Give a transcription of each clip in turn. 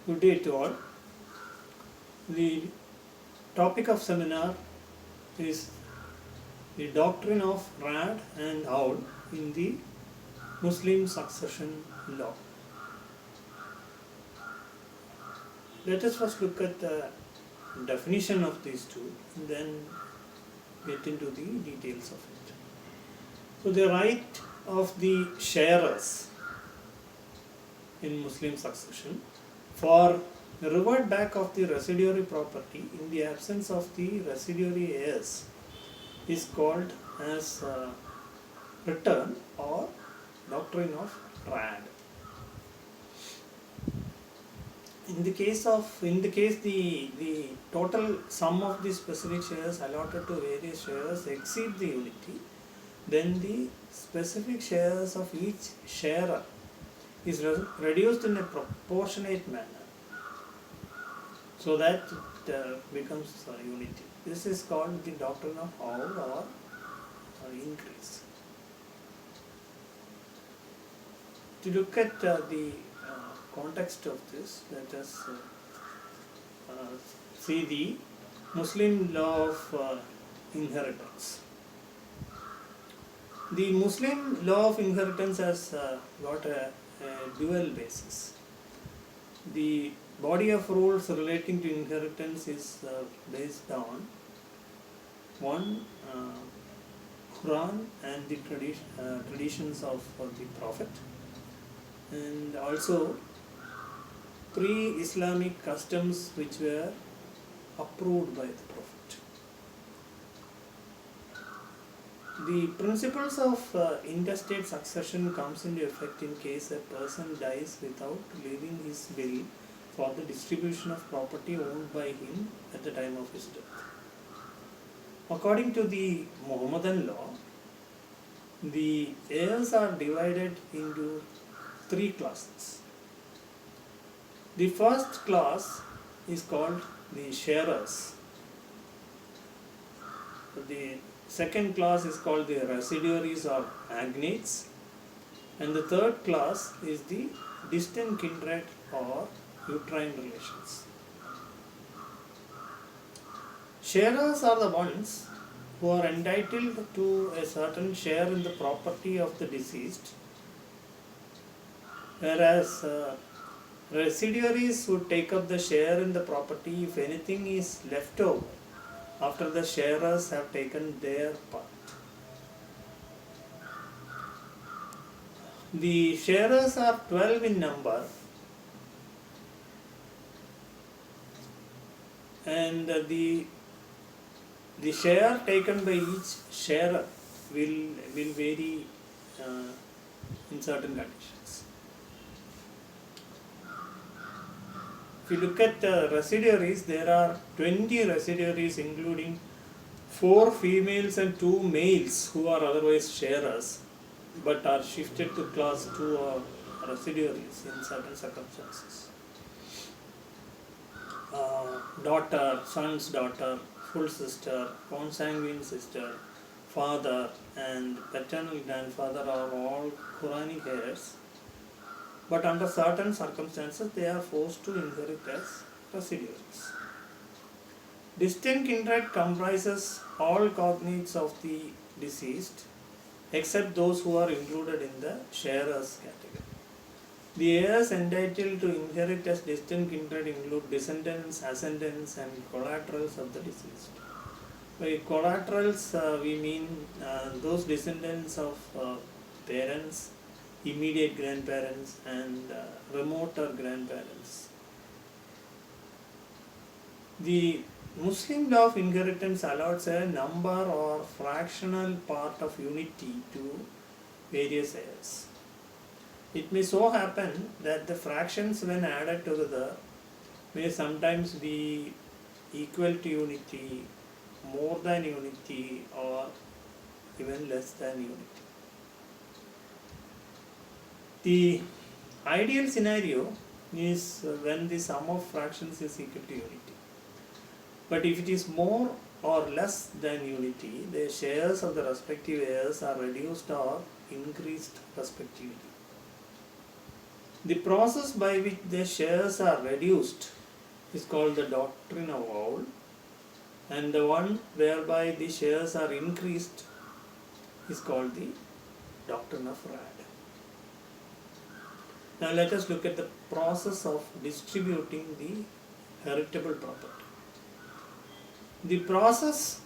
Good day to all. The topic of seminar is the doctrine of Rad and Owl in the Muslim succession law. Let us first look at the definition of these two and then get into the details of it. So the right of the sharers in Muslim succession for the revert back of the residuary property in the absence of the residuary heirs is called as return or doctrine of Rad. In the case the total sum of the specific shares allotted to various shares exceed the unity, then the specific shares of each sharer is reduced in a proportionate manner so that it becomes unity. This is called the doctrine of Owl or increase. To look at the context of this, let us see the Muslim law of inheritance. The Muslim law of inheritance has got a dual basis. The body of rules relating to inheritance is based on one, Quran and the traditions of the Prophet, and also pre-Islamic customs which were approved by the Prophet. The principles of intestate succession comes into effect in case a person dies without leaving his will for the distribution of property owned by him at the time of his death. According to the Muhammadan law, the heirs are divided into three classes. The first class is called the sharers. The second class is called the residuaries or agnates, and the third class is the distant kindred or uterine relations. Sharers are the ones who are entitled to a certain share in the property of the deceased, whereas residuaries would take up the share in the property if anything is left over after the sharers have taken their part. The sharers are 12 in number, and the share taken by each sharer will vary in certain conditions. If you look at residuaries, there are 20 residuaries including 4 females and 2 males who are otherwise sharers but are shifted to class 2 or residuaries in certain circumstances. Daughter, son's daughter, full sister, consanguine sister, father and paternal grandfather are all Quranic heirs, but under certain circumstances they are forced to inherit as residuaries. Distant kindred comprises all cognates of the deceased except those who are included in the sharers category. The heirs entitled to inherit as distant kindred include descendants, ascendants and collaterals of the deceased. By collaterals we mean those descendants of parents, immediate grandparents and remoter grandparents. The Muslim law of inheritance allows a number or fractional part of unity to various heirs. It may so happen that the fractions when added together may sometimes be equal to unity, more than unity or even less than unity. The ideal scenario is when the sum of fractions is equal to unity. But if it is more or less than unity, the shares of the respective heirs are reduced or increased respectively. The process by which the shares are reduced is called the doctrine of all, and the one whereby the shares are increased is called the doctrine of Rad. Now let us look at the process of distributing the heritable property. The process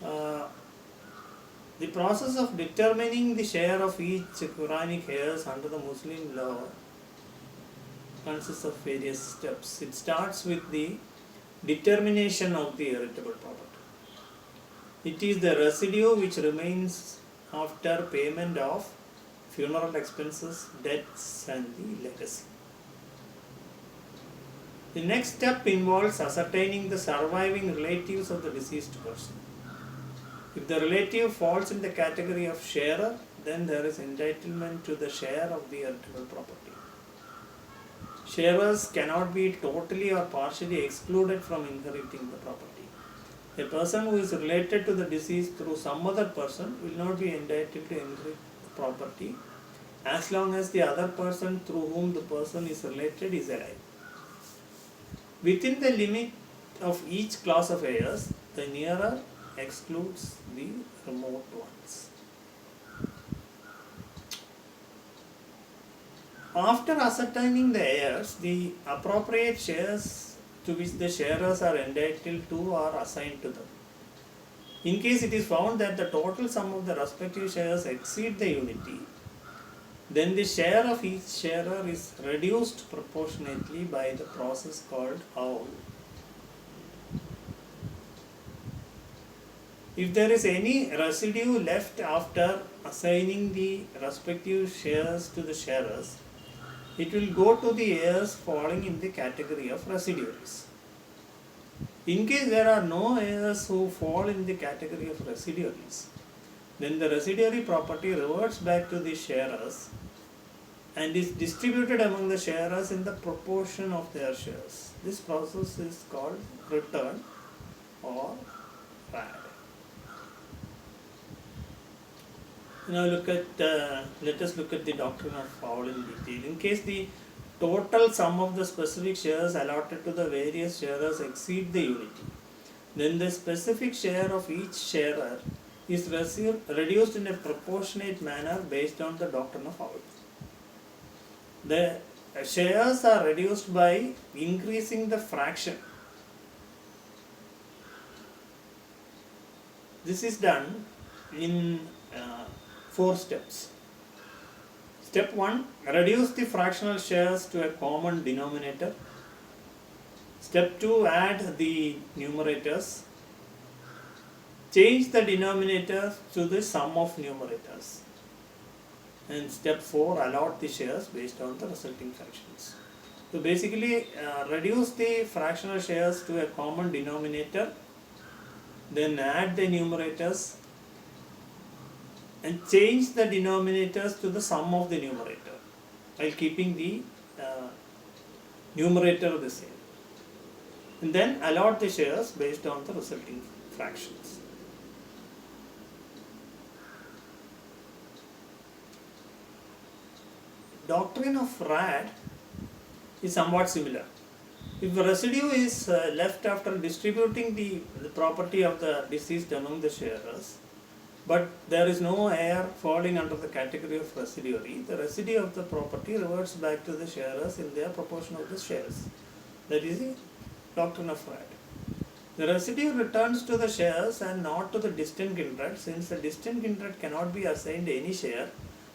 uh, the process of determining the share of each Quranic heirs under the Muslim law consists of various steps. It starts with the determination of the heritable property. It is the residue which remains after payment of funeral expenses, debts and the legacy. The next step involves ascertaining the surviving relatives of the deceased person. If the relative falls in the category of sharer, then there is entitlement to the share of the heritable property. Sharers cannot be totally or partially excluded from inheriting the property. A person who is related to the deceased through some other person will not be entitled to inherit the property as long as the other person through whom the person is related is alive. Within the limit of each class of heirs, the nearer excludes the remote ones. After ascertaining the heirs, the appropriate shares to which the sharers are entitled to are assigned to them. In case it is found that the total sum of the respective shares exceed the unity, then the share of each sharer is reduced proportionately by the process called awl. If there is any residue left after assigning the respective shares to the sharers, it will go to the heirs falling in the category of residuaries. In case there are no heirs who fall in the category of residuaries, then the residuary property reverts back to the sharers and is distributed among the sharers in the proportion of their shares. This process is called return or Rad. Now let us look at the doctrine of awl in detail. In case the total sum of the specific shares allotted to the various sharers exceed the unity, then the specific share of each sharer is reduced in a proportionate manner based on the doctrine of awl. The shares are reduced by increasing the fraction. This is done in 4 steps. Step 1, reduce the fractional shares to a common denominator. Step 2, add the numerators. Change the denominator to the sum of numerators. And step 4, allot the shares based on the resulting fractions. So basically reduce the fractional shares to a common denominator, then add the numerators and change the denominators to the sum of the numerator while keeping the numerator the same. And then allot the shares based on the resulting fractions. Doctrine of Rad is somewhat similar. If the residue is left after distributing the property of the deceased among the sharers, but there is no heir falling under the category of residuary, the residue of the property reverts back to the sharers in their proportion of the shares. That is the doctrine of Rad. The residue returns to the shares and not to the distant kindred, since the distant kindred cannot be assigned any share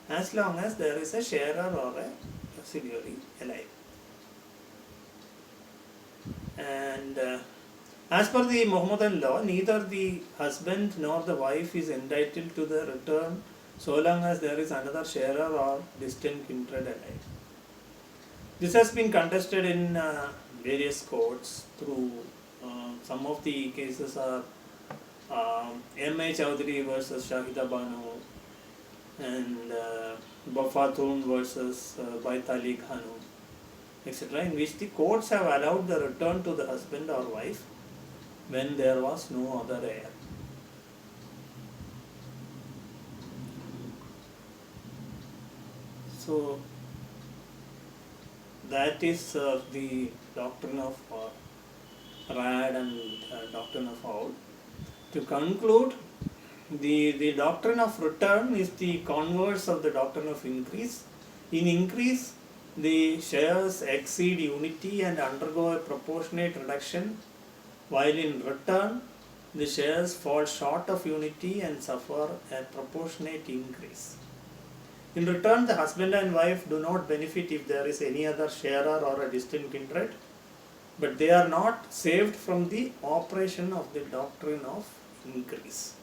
as long as there is a sharer or a residuary alive. And as per the Mohammedan law, neither the husband nor the wife is entitled to the return so long as there is another sharer or distant kindred alive. This has been contested in various courts through some of the cases are M.A. Chowdhury versus Shahida Banu and Bafatun versus Baitali Khanu, etc., in which the courts have allowed the return to the husband or wife when there was no other heir. So that is the doctrine of Rad and doctrine of all. To conclude, the doctrine of return is the converse of the doctrine of increase. In increase, the shares exceed unity and undergo a proportionate reduction, while in return, the shares fall short of unity and suffer a proportionate increase. In return, the husband and wife do not benefit if there is any other sharer or a distant kindred, but they are not saved from the operation of the doctrine of increase.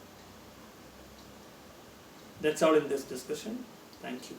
That's all in this discussion. Thank you.